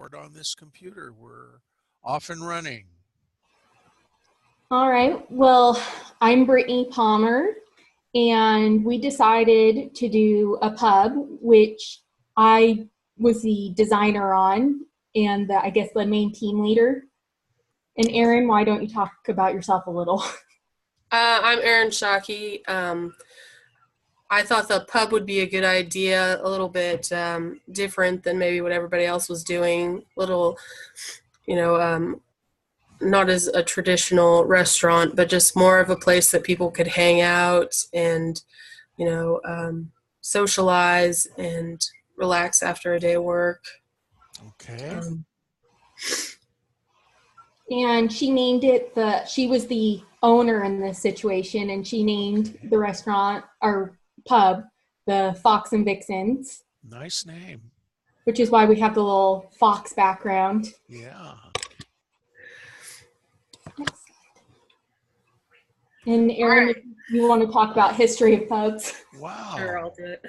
on this computer. We're off and running. All right. Well, I'm Brittany Palmer, and we decided to do a pub, which I was the designer on and I guess the main team leader. And Erin, why don't you talk about yourself a little? I'm Erin Shockey. I thought the pub would be a good idea, a little bit different than maybe what everybody else was doing. Little, not as a traditional restaurant, but just more of a place that people could hang out and, socialize and relax after a day of work. Okay. And she named it she was the owner in this situation, and she named the restaurant or pub the Fox and Vixens. Nice name. Which is why we have the little fox background. Yeah. And Erin, if you want to talk about history of pubs. Wow. Sure, I'll do it.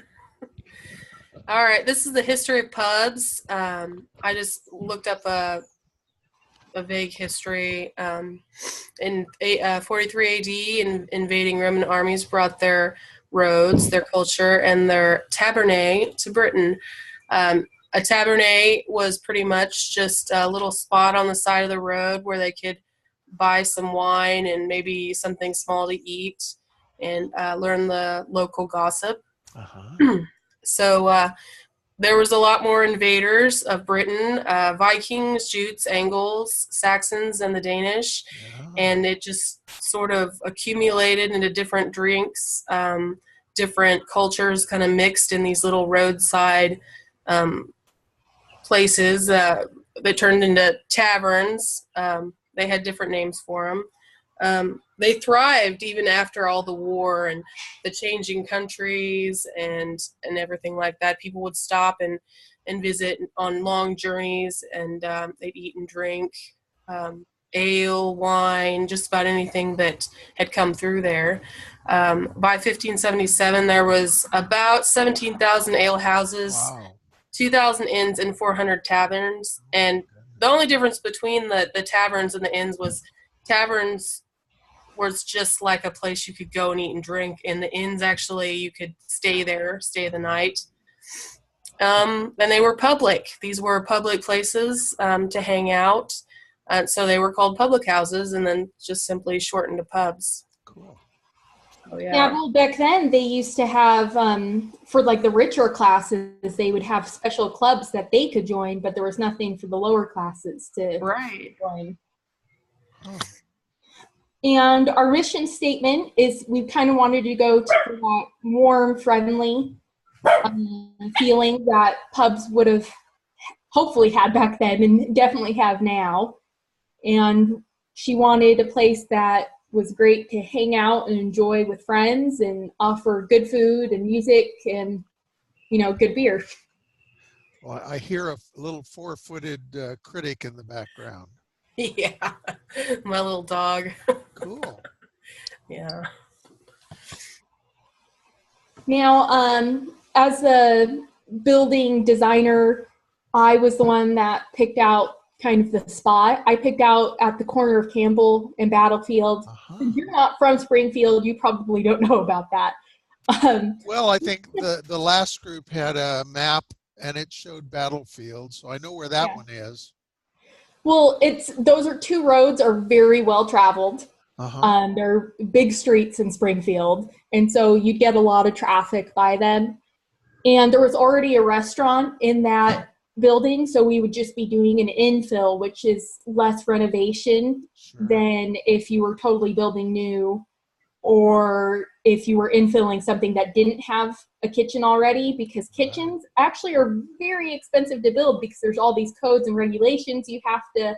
All right, this is the history of pubs. I just looked up a vague history. In 43 AD, invading Roman armies brought their roads, their culture, and their tabernae to Britain. A tabernae was pretty much just a little spot on the side of the road where they could buy some wine and maybe something small to eat and learn the local gossip. Uh-huh. So there was a lot more invaders of Britain, Vikings, Jutes, Angles, Saxons, and the Danish. Yeah. And it just sort of accumulated into different drinks, different cultures kind of mixed in these little roadside places that turned into taverns. They had different names for them. They thrived even after all the war and the changing countries and everything like that. People would stop and visit on long journeys, and they'd eat and drink ale, wine, just about anything that had come through there. By 1577, there was about 17,000 ale houses, Wow. 2,000 inns, and 400 taverns. And the only difference between the taverns and the inns was taverns was just like a place you could go and eat and drink. And the inns, actually, you could stay there, stay the night. And they were public. These were public places to hang out. So they were called public houses, and then just simply shortened to pubs. Cool. Oh, yeah. Yeah, well, back then they used to have, for like the richer classes, they would have special clubs that they could join, but there was nothing for the lower classes to join. Oh. And our mission statement is we kind of wanted to go to that warm, friendly feeling that pubs would have hopefully had back then and definitely have now. And she wanted a place that was great to hang out and enjoy with friends and offer good food and music and, good beer. Well, I hear a little four-footed critic in the background. Yeah, my little dog. Cool. Yeah. Now, as a building designer, I was the one that picked out kind of the spot. I picked out at the corner of Campbell and Battlefield. Uh-huh. If you're not from Springfield, you probably don't know about that. Well, I think the last group had a map and it showed Battlefield, so I know where that one is. Well, those are two roads are very well traveled. Uh-huh. They're big streets in Springfield, and so you'd get a lot of traffic by them. And there was already a restaurant in that building, so we would just be doing an infill, which is less renovation than if you were totally building new, or if you were infilling something that didn't have a kitchen already, because kitchens actually are very expensive to build because there's all these codes and regulations you have to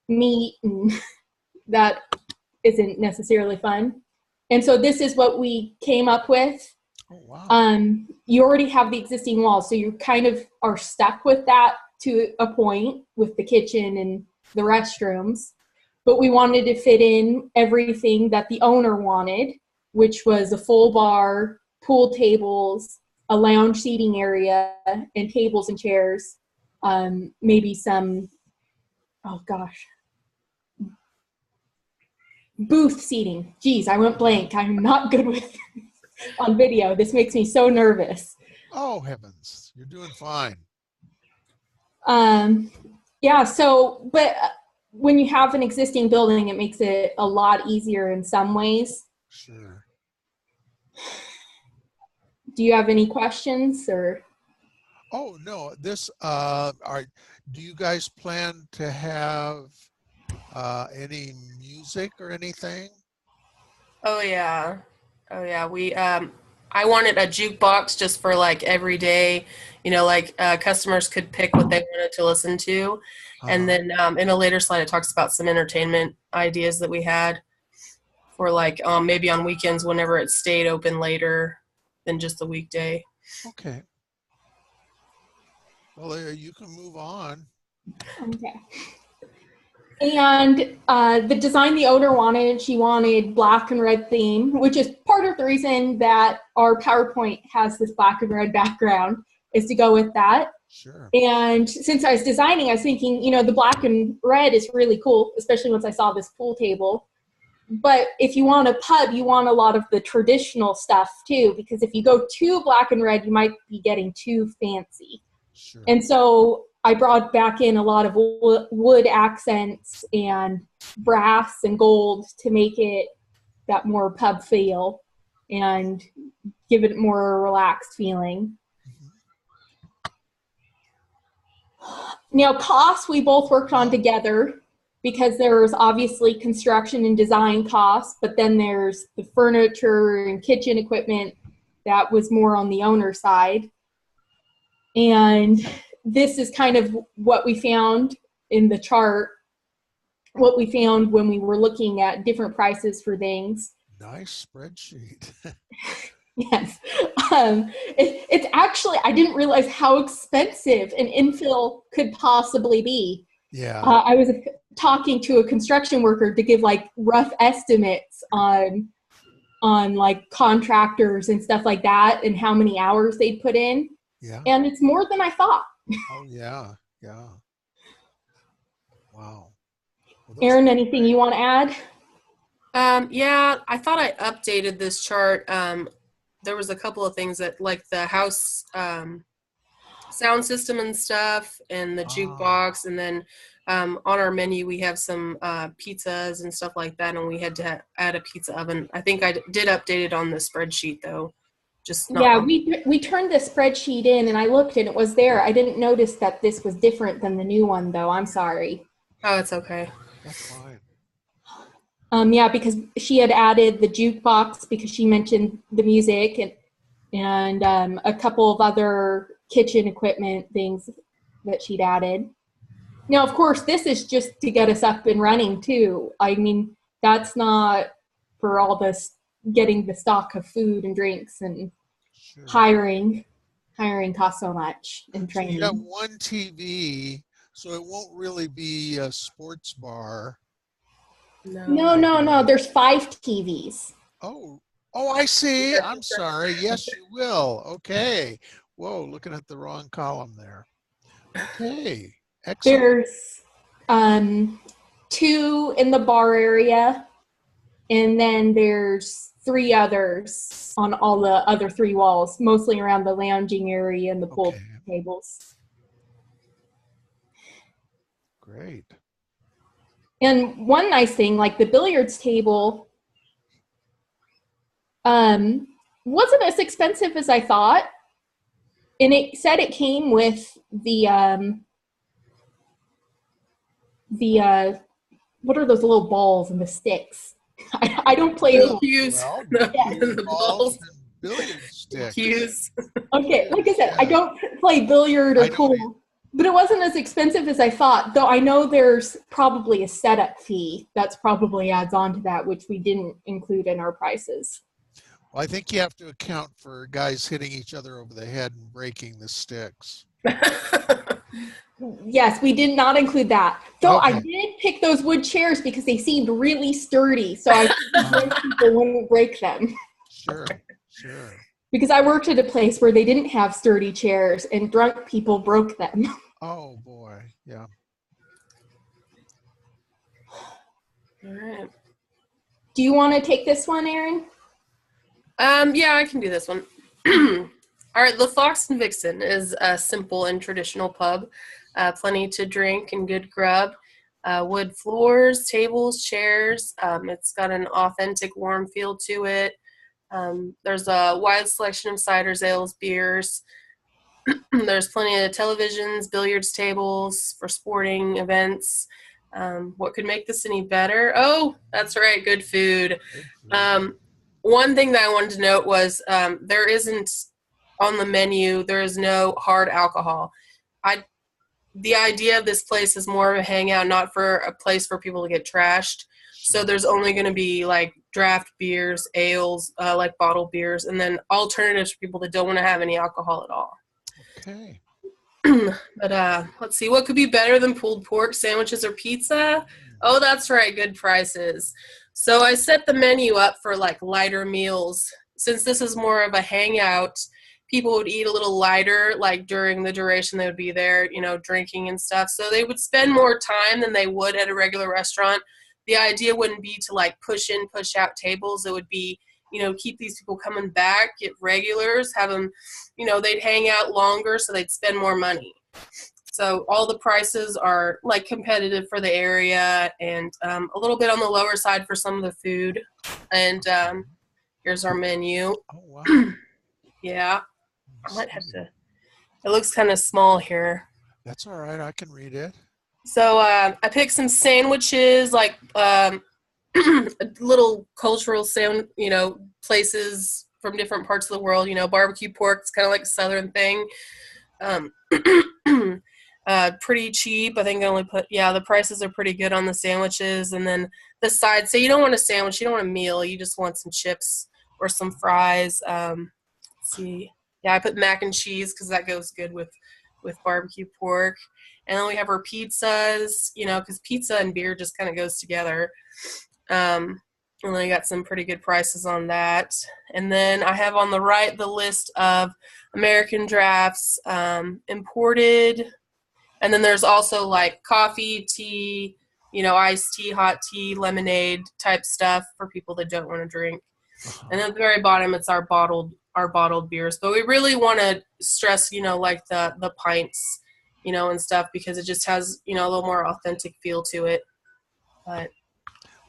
meet, and that isn't necessarily fun. And so this is what we came up with. Oh, wow. You already have the existing walls, so you kind of are stuck with that to a point with the kitchen and the restrooms. But we wanted to fit in everything that the owner wanted, which was a full bar, pool tables, a lounge seating area, and tables and chairs. maybe some, oh gosh, booth seating. Geez, I went blank. I'm not good with on video. This makes me so nervous. Oh, heavens. You're doing fine. Yeah, so, but when you have an existing building, it makes it a lot easier in some ways. Sure. Do you have any questions or? Oh, no, this, do you guys plan to have any music or anything? Oh yeah. Oh yeah. We I wanted a jukebox just for like every day, like customers could pick what they wanted to listen to. And then in a later slide it talks about some entertainment ideas that we had for like maybe on weekends whenever it stayed open later than just the weekday. Okay. Well, you can move on. Okay. And the design the owner wanted, she wanted black and red theme, which is part of the reason that our PowerPoint has this black and red background, is to go with that. Sure. And since I was designing, I was thinking, the black and red is really cool, especially once I saw this pool table. But if you want a pub, you want a lot of the traditional stuff too, because if you go too black and red, you might be getting too fancy. Sure. And so I brought back in a lot of wood accents and brass and gold to make it that more pub feel and give it more relaxed feeling. Now, costs we both worked on together because there's obviously construction and design costs, but then there's the furniture and kitchen equipment that was more on the owner side. And this is kind of what we found in the chart, what we found when we were looking at different prices for things. Nice spreadsheet. Yes. It's actually, I didn't realize how expensive an infill could possibly be. Yeah. I was talking to a construction worker to give like rough estimates on like contractors and stuff like that and how many hours they'd put in. Yeah. And it's more than I thought. Oh, yeah. Yeah. Wow. Well, Erin, anything you want to add? Yeah, I thought I updated this chart. There was a couple of things that like the house sound system and stuff and the jukebox, and then on our menu we have some pizzas and stuff like that, and we had to add a pizza oven. I think I did update it on the spreadsheet though. Just not yeah, we turned the spreadsheet in and I looked and it was there. I didn't notice that this was different than the new one though. I'm sorry. Oh, it's okay. That's fine. Yeah, because she had added the jukebox because she mentioned the music and a couple of other kitchen equipment things that she'd added. Now, of course, this is just to get us up and running too. I mean, that's not for all this getting the stock of food and drinks and Sure. hiring costs so much and training. So you have one TV, so it won't really be a sports bar. No. There's 5 TVs. Oh, I see. I'm sorry. Yes, you will. Okay. Whoa, looking at the wrong column there. Okay. Excellent. There's 2 in the bar area, and then there's 3 others on all the other 3 walls, mostly around the lounging area and the pool tables. Great. And one nice thing, like the billiards table, wasn't as expensive as I thought. And it said it came with the what are those little balls and the sticks? I don't play the cues. Well, the balls. And billiard sticks. Cues. Okay, like I said, I don't play billiard or pool. But it wasn't as expensive as I thought, though I know there's probably a setup fee that's probably adds on to that, which we didn't include in our prices. Well, I think you have to account for guys hitting each other over the head and breaking the sticks. Yes, we did not include that. Though Okay. I did pick those wood chairs because they seemed really sturdy, so I think people wouldn't break them. Sure. Because I worked at a place where they didn't have sturdy chairs and drunk people broke them. Oh boy, yeah. All right. Do you want to take this one, Erin? Yeah, I can do this one. All right, the Fox and Vixen is a simple and traditional pub. Plenty to drink and good grub. Wood floors, tables, chairs. It's got an authentic warm feel to it. There's a wide selection of ciders, ales, beers. There's plenty of televisions, billiards tables for sporting events. What could make this any better? Oh, that's right, good food. One thing that I wanted to note was there isn't on the menu, there is no hard alcohol. The idea of this place is more of a hangout, not for a place for people to get trashed. So there's only going to be like draft beers, ales, like bottled beers, and then alternatives for people that don't want to have any alcohol at all. Okay. But let's see, what could be better than pulled pork sandwiches or pizza? Oh, that's right, good prices. So I set the menu up for like lighter meals. Since this is more of a hangout, people would eat a little lighter, like during the duration they would be there, you know, drinking and stuff. So they would spend more time than they would at a regular restaurant. The idea wouldn't be to like push in, push out tables. It would be, you know, keep these people coming back, get regulars, have them, you know, they'd hang out longer so they'd spend more money. So all the prices are like competitive for the area and a little bit on the lower side for some of the food. And here's our menu. Oh, wow. Yeah. I might have to, it looks kind of small here. That's all right. I can read it. So I picked some sandwiches, like little cultural sound, you know, places from different parts of the world. You know, barbecue pork, it's kind of like a southern thing. Pretty cheap. I think I only put, yeah, the prices are pretty good on the sandwiches. And then the sides, so you don't want a sandwich, you don't want a meal, you just want some chips or some fries. Let's see. Yeah, I put mac and cheese because that goes good with barbecue pork. And then we have our pizzas, you know, because pizza and beer just kind of goes together. And then I got some pretty good prices on that. And then I have on the right the list of American drafts, imported. And then there's also like coffee, tea, you know, iced tea, hot tea, lemonade type stuff for people that don't want to drink. And then at the very bottom, it's our bottled beers. But we really want to stress, you know, like the pints, you know, and stuff, because it just has, you know, a little more authentic feel to it. But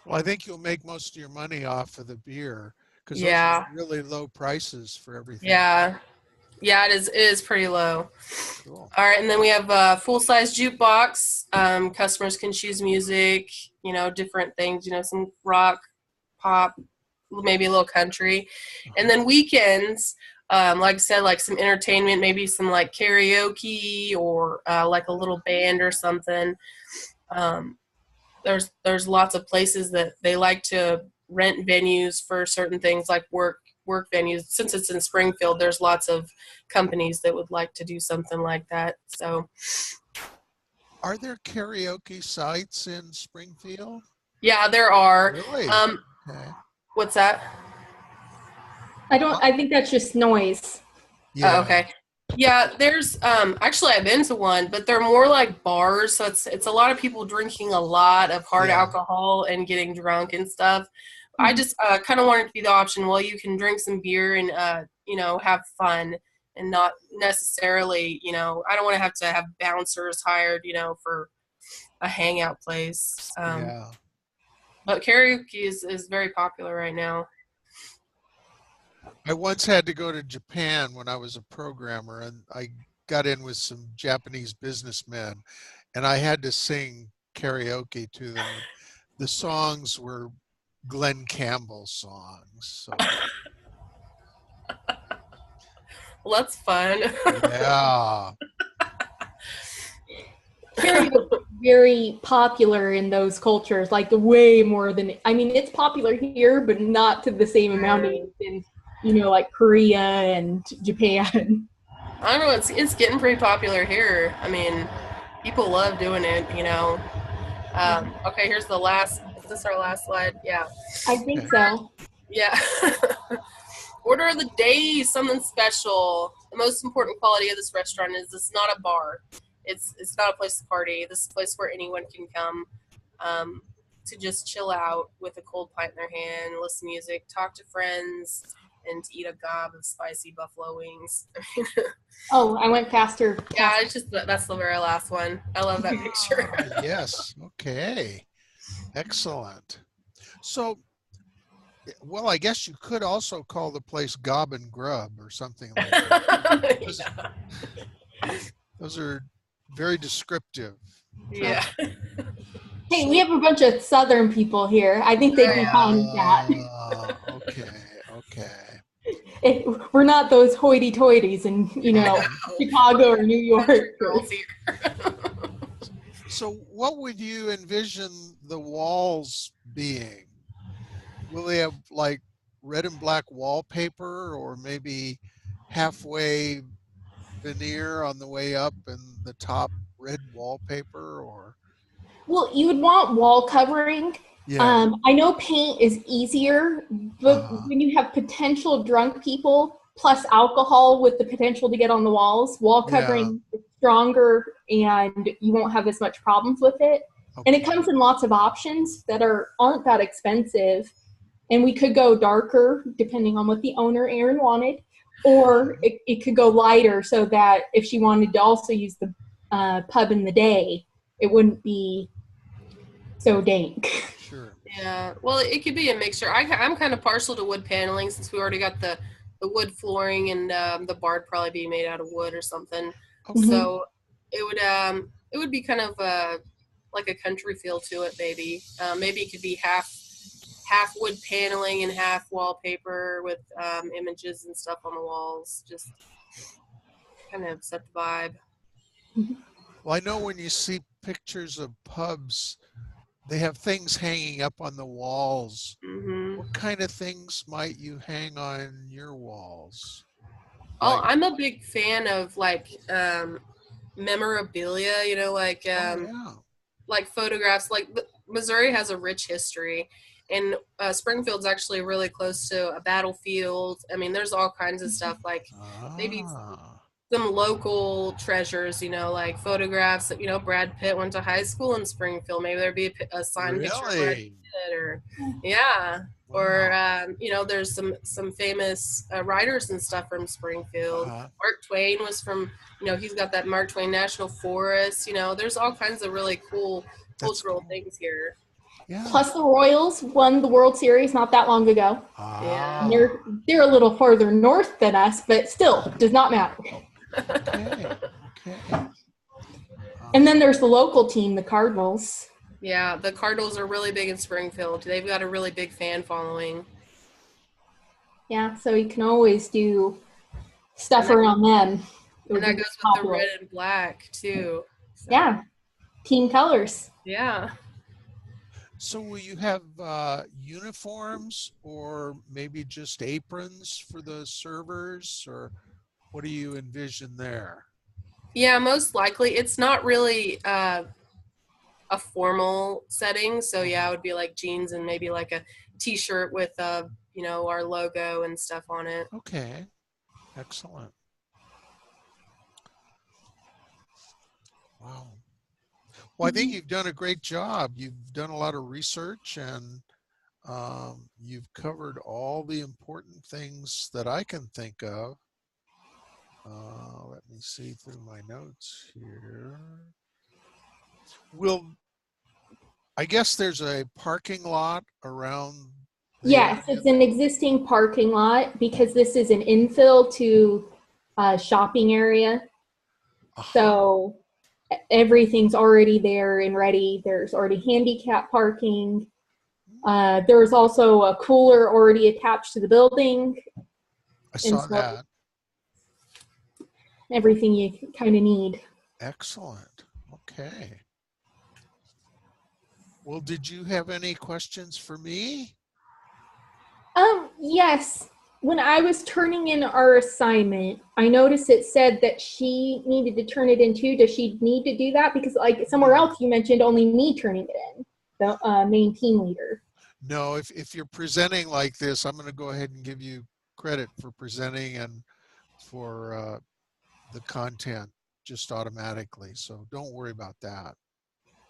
well, I think you'll make most of your money off of the beer because those yeah, are really low prices for everything. yeah, yeah, it is pretty low. Cool. All right, and then we have a full-size jukebox. Customers can choose music, you know, different things, you know, some rock, pop, maybe a little country. And then weekends, like I said, like some entertainment, maybe some like karaoke or like a little band or something. There's lots of places that they like to rent venues for certain things, like work venues. Since it's in Springfield, there's lots of companies that would like to do something like that. So, are there karaoke sites in Springfield? Yeah, there are. Really? Okay. What's that? I think that's just noise. Yeah. Oh, okay. Yeah, there's actually I've been to one, but they're more like bars, so it's a lot of people drinking a lot of hard alcohol and getting drunk and stuff. I just kind of wanted to be the option. Well, you can drink some beer and you know, have fun and not necessarily, you know, I don't want to have bouncers hired, you know, for a hangout place. Yeah. But karaoke is very popular right now. I once had to go to Japan when I was a programmer, and I got in with some Japanese businessmen, and I had to sing karaoke to them. The songs were Glenn Campbell songs. So. Well, that's fun. Yeah. Karaoke is very popular in those cultures, like way more than, I mean, it's popular here, but not to the same amount in, you know, like Korea and Japan. I don't know, it's getting pretty popular here. I mean, people love doing it, you know. Okay, here's the last, is this our last slide? Yeah. I think so. Yeah. Order of the day, something special. The most important quality of this restaurant is it's not a bar. It's not a place to party. This is a place where anyone can come to just chill out with a cold pint in their hand, listen to music, talk to friends, and to eat a gob of spicy buffalo wings. Oh, I went faster. Yeah, it's just that's the very last one. I love that picture. Yes. Okay. Excellent. So, well, I guess you could also call the place Gob and Grub or something like that. Those are very descriptive. Yeah. Hey, we have a bunch of Southern people here. I think they'd be fine with that. Okay. We're not those hoity-toities in, Chicago or New York. So what would you envision the walls being? Will they have like red and black wallpaper, or maybe halfway veneer on the way up and the top red wallpaper, or? Well, you would want wall covering. Yeah. I know paint is easier, but when you have potential drunk people plus alcohol with the potential to get on the walls, wall covering is stronger and you won't have as much problems with it. Okay. And it comes in lots of options that aren't that expensive. And we could go darker depending on what the owner, Erin, wanted, or it could go lighter so that if she wanted to also use the pub in the day, it wouldn't be so dank. Sure. Yeah. Well, it could be a mixture. I'm kind of partial to wood paneling since we already got the wood flooring, and the bar would probably be made out of wood or something. Okay. So it would be kind of like a country feel to it, maybe. Maybe it could be half wood paneling and half wallpaper with images and stuff on the walls. Just kind of set the vibe. Well, I know when you see pictures of pubs, they have things hanging up on the walls. Mm-hmm. What kind of things might you hang on your walls? Oh, I'm a big fan of like memorabilia, like photographs. Like Missouri has a rich history, and Springfield's actually really close to a battlefield. I mean, there's all kinds of stuff, like maybe some local treasures, like photographs that, Brad Pitt went to high school in Springfield. Maybe there'd be a signed picture of Brad Pitt, or or there's some famous writers and stuff from Springfield. Mark Twain was from, he's got that Mark Twain National Forest. There's all kinds of really cool cultural things here. Yeah. Plus the Royals won the World Series not that long ago. Yeah. They're a little farther north than us, but still does not matter. Okay. And then there's the local team, the Cardinals. Yeah, the Cardinals are really big in Springfield. They've got a really big fan following. Yeah, so you can always do stuff around them. And that goes with the red and black, too. So. Yeah, team colors. Yeah. So will you have uniforms or maybe just aprons for the servers, or what do you envision there? Yeah, most likely. It's not really a formal setting. So yeah, it would be like jeans and maybe like a t-shirt with our logo and stuff on it. Okay. Excellent. Wow. Well, I think you've done a great job. You've done a lot of research, and you've covered all the important things that I can think of. Let me see through my notes here. I guess there's a parking lot around. Yes, it's an existing parking lot because this is an infill to a shopping area. So everything's already there and ready. There's already handicap parking. There's also a cooler already attached to the building. I saw that. Everything you kind of need. Excellent. Okay. Well, did you have any questions for me? Yes. When I was turning in our assignment, I noticed it said that she needed to turn it in too. Does she need to do that? Because like somewhere else you mentioned only me turning it in, the main team leader. No, if you're presenting like this, I'm going to go ahead and give you credit for presenting and for the content. just automatically. So don't worry about that.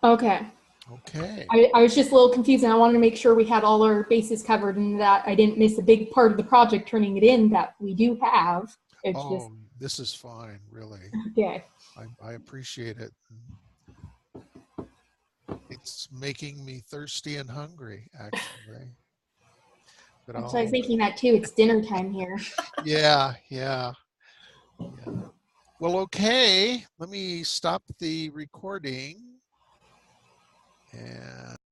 Okay. Okay. I was just a little confused, and I wanted to make sure we had all our bases covered and that I didn't miss a big part of the project turning it in that we do have. It's just, This is fine, really. okay. I appreciate it. It's making me thirsty and hungry, actually. But So I was thinking that too. It's dinner time here. yeah. Well, okay. Let me stop the recording. And